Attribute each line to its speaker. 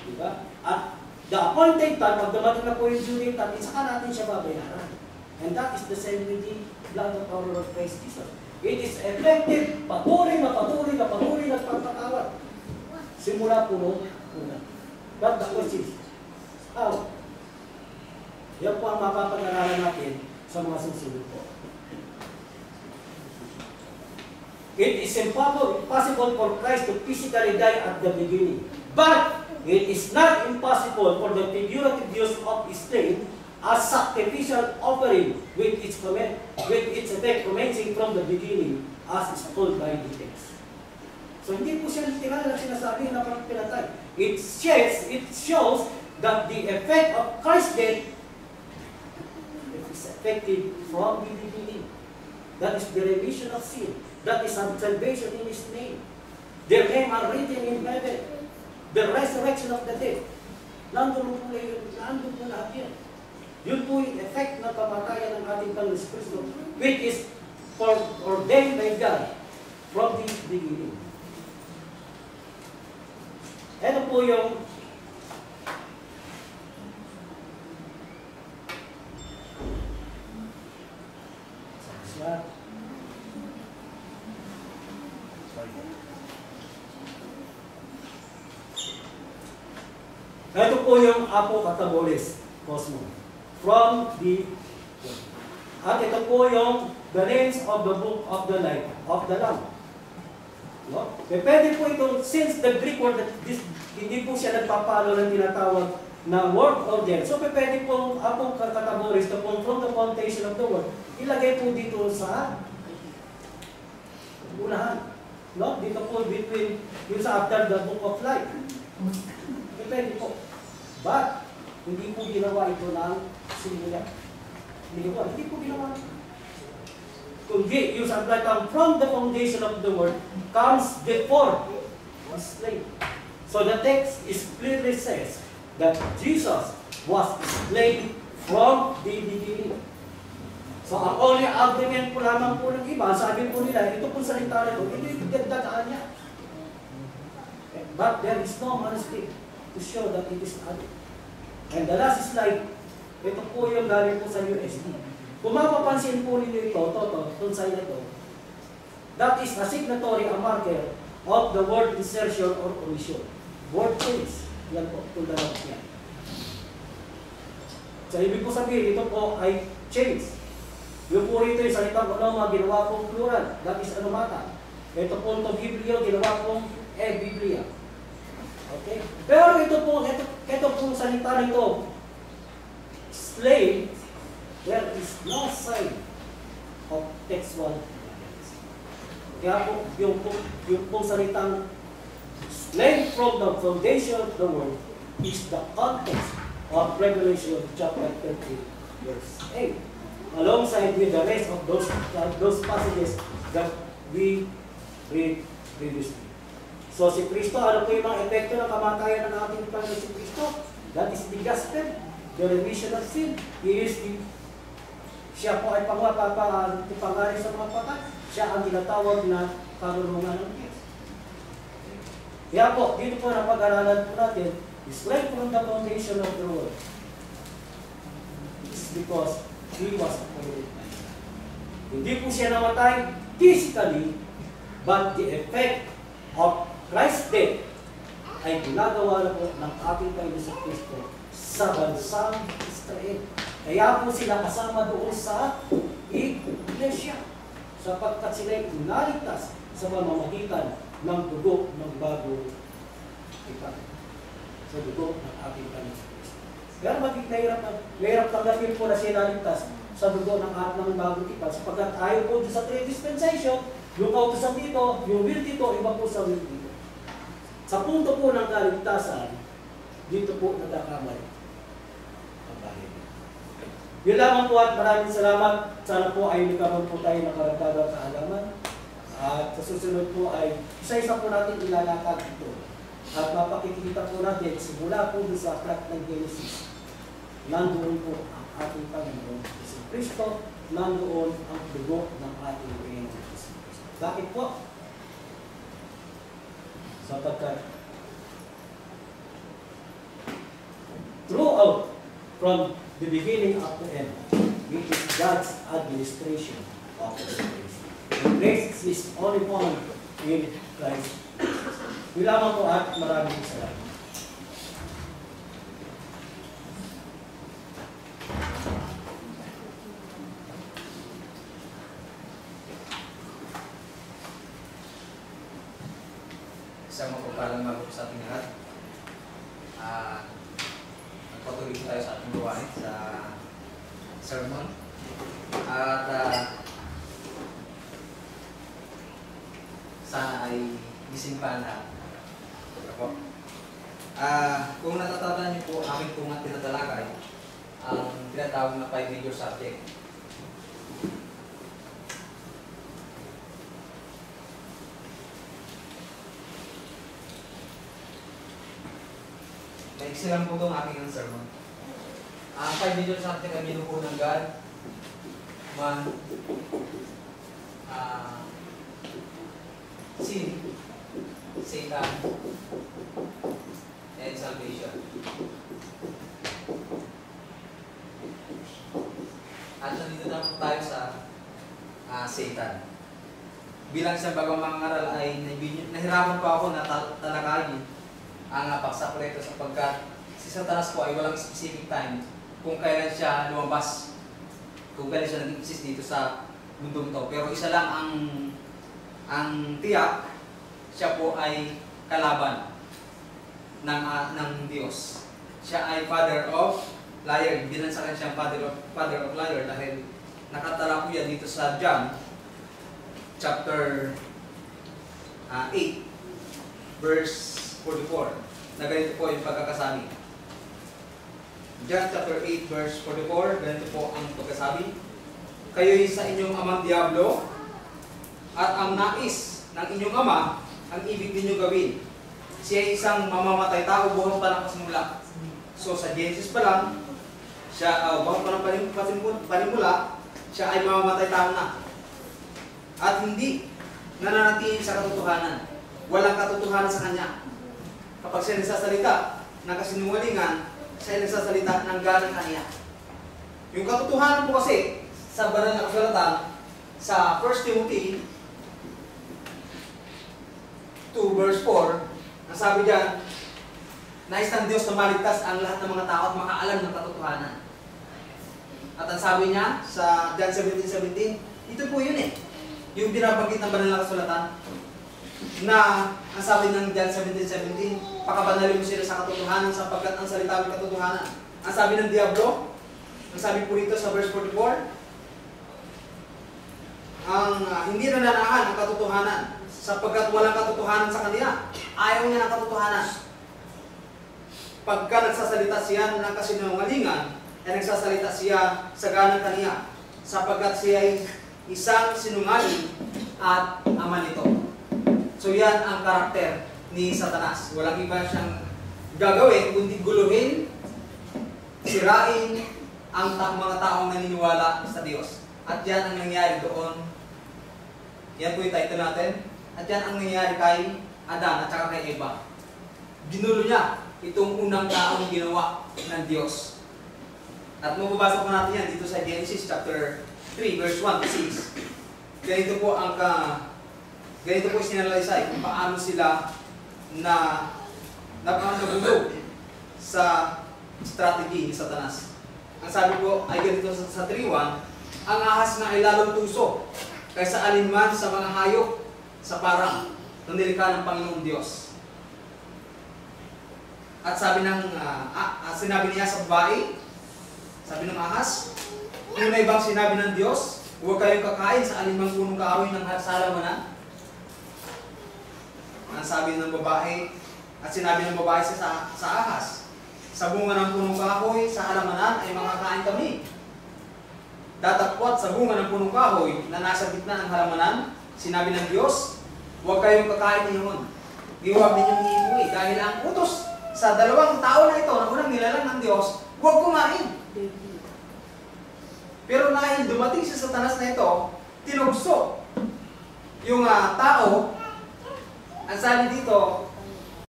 Speaker 1: Diba? At the appointed time, pag dumating na po yung due date natin, saka natin siya babayaran. And that is the same with the blood of our Lord Christ Jesus. It is effective, patuloy na pagpatawad. Simula po noong una. But the question is, how? Yan po ang mapapag-aralan natin sa mga susunod po. It is impossible for Christ to physically die at the beginning. But it is not impossible for the figurative use of his name as sacrificial offering with its effect commencing from the beginning as is told by the text. So hindi po siya literal na sinasabi na pinatay. It shows that the effect of Christ's death is effective from the beginning. That is the remission of sin. That is salvation in His name. Their name are written in heaven. The resurrection of the dead. Nandun po lahat yan. Yun po yung effect ng kamatayan ng ating Panginoon Kristo, which is ordained by God from the beginning. Ito po yung ito po yung Apocatabolis Cosmo from the at ito po yung the names of the book of the life of the Lamb. No? Pwede po itong, since the Greek word hindi po siya nagpapalo ng tinatawag na word order. So pwede pong Apocatabolis na po from the foundation of the world, ilagay po dito sa unahan. No? Dito po between yung sa after the book of life. Pwede po. But, hindi po ginawa ito ng singular. Hindi po ginawa. Kundi, yung subtitle from the foundation of the world comes before the slave. So the text is clearly says that Jesus was slain from the beginning. So ang only argument po lamang po ng iba, sabi po nila, ito po salita na ito, hindi gagdagaan niya. But there is no manuscript to show that it is added. And the last slide, ito po yung galing po sa USD. Kung mapapansin po ninyo ito, itong side na ito, that is a signatory, a marker of the word insertion or omission. Word change. Yan po, itong dalawang yan. So, ibig ko sabihin, ito po ay change. Yung po rito yung salitang anoma, ginawa pong plural. That is anomata. Ito po itong Biblia, ginawa pong Biblia. Okay? Pero ito pong salita nito, slave, there is no sign of textual evidence. Kaya po, yung pong salitang slave from the foundation of the world is the context of Revelation chapter 30, verse 8. Alongside with the rest of those passages that we read previously. So si Kristo, ano po yung mga epekto ng kamatayan ng ating Panginoon si Kristo? That is the gospel, the remission of sin. Siya po ay pangarin sa mga patay. Siya ang tinatawag na karunungan ng Diyos. Kaya po, dito po napag-aralan po natin, is right from the foundation of the world. It's because He was appointed. Hindi po siya namatay physically, but the effect of Christ's death ay ginagawa na po ng ating Panginoon sa Kristo sa bansang Israel. Kaya po sila kasama doon sa Iglesia sapagkat sila'y inaligtas sa pamamagitan ng dugo ng bagong tipan. Sa dugo ng ating Panginoon sa Kristo. Pero mahirap tanggapin po na siya naligtas sa dugo ng ating bagong tipan sapagkat ayaw po sa three dispensation, yung kautusan dito, yung will dito, iba po sa will dito. Sa punto po ng kaligtasan, dito po nagkakamali ang bahay. Yun lamang po at maraming salamat. Sana po ay nagkaroon po tayo ng karagdagang kaalaman. At sa susunod po ay isa-isa po natin ilalakad ito. At mapakikita po natin simula po sa aklat ng Genesis. Nandoon po ang ating Panginoon si Kristo. Nandoon ang dugo ng ating Panginoon si Kristo. Bakit po? Sapagkat throughout from the beginning up to end, which is God's administration of the grace. And grace is only found in Christ. Yun lamang po at maraming salamat.
Speaker 2: Isang mapagpalang mabuti sa ating lahat. Magpatuloy tayo sa ating gawain sa sermon. At sana ay gising pa ang lahat. Kung natatandaan niyo po, aking pong tinatalakay ang tinatawag na 5 major subject. Maiksi lang po itong aking sermon. Ang 5 major subject ay binuko ng God, man, sin, Satan, and salvation. At nandito na po tayo sa Satan. Bilang isang bagang mangaral ay nahirapan pa ako na talakayin ang paksa ko rito sapagkat si Satanas po ay walang specific time kung kailan siya lumabas, kung kailan siya nag-exist dito sa mundong to. Pero isa lang ang tiyak, siya po ay kalaban ng Diyos. Siya ay father of liar. Binansakan siyang father of liar dahil nakatala po yan dito sa John chapter 8 verse 44 na ganito po yung pagkakasabi. John chapter 8 verse 44, ganito po ang pagkasabi. Kayo'y sa inyong amang Diablo at ang nais ng inyong ama ang ibig ninyo gawin. Siya ay isang mamamatay tao buhat pa ng pasimula. So sa Genesis pa lang, siya buhat pa ng panimula, siya ay mamamatay tao na. At hindi nananatili sa katotohanan. Walang katotohanan sa kanya. Kapag siya nagsasalita ng kasinungalingan, siya ay nagsasalita ng galing kanya. Yung katotohanan po kasi sa banal na kasulatan sa 1 Timothy 2 verse 4, ang sabi diyan, nais ng Diyos na maligtas ang lahat ng mga tao at makaalam ng katotohanan. At ang sabi niya sa John 17:17, ito po yun yung binabanggit ng banal na kasulatan na ang sabi ng John 17:17, pakabanalin mo sila sa katotohanan sapagkat ang salita ng katotohanan. Ang sabi ng Diablo, ang sabi po rito sa verse 44, ang hindi nananahan ang katotohanan sapagkat walang katotohanan sa kanila. Ayaw niya ng katotohanan. Pagka nagsasalita siya ng kasinungalingan, ay nagsasalita siya sa ganang kaniya sapagkat siya ay isang sinungaling at ama nito. So yan ang karakter ni Satanas. Walang iba siyang gagawin kundi guluhin, sirain ang mga taong naniniwala sa Diyos. At yan ang nangyari doon. Yan po yung title natin. At yan ang nangyari kay Adan at saka kay Eva. Ginulo niya itong unang taong ginawa ng Diyos. At mababasa po natin yan dito sa Genesis chapter 3 verse 1 to 6. Ganito po sinanalisay kung paano sila nabulog sa strategy ni Satanas. Ang sabi po ay ganito sa 3:1, ang ahas nga ay lalong tuso kaysa alinman sa mga hayop sa parang ng nilikha ng Panginoong Diyos. At sabi sinabi niya sa babae, sabi ng ahas, kung may bang sinabi ng Diyos, huwag kayong kakain sa alinmang punong kahoy ng halamanan. Ang sabi ng babae, at sinabi ng babae sa ahas, sa bunga ng punong kahoy sa halamanan ay makakain kami. Datapwat sa bunga ng punong kahoy na nasa gitna ng halamanan, sinabi ng Diyos, huwag kayong kakain niyon. Huwag ninyong iimuwi dahil ang utos sa dalawang tao na ito na unang nilalang ng Diyos, huwag kumain. Pero dahil dumating si Satanas na ito, tinugso yung tao, ang sabi dito,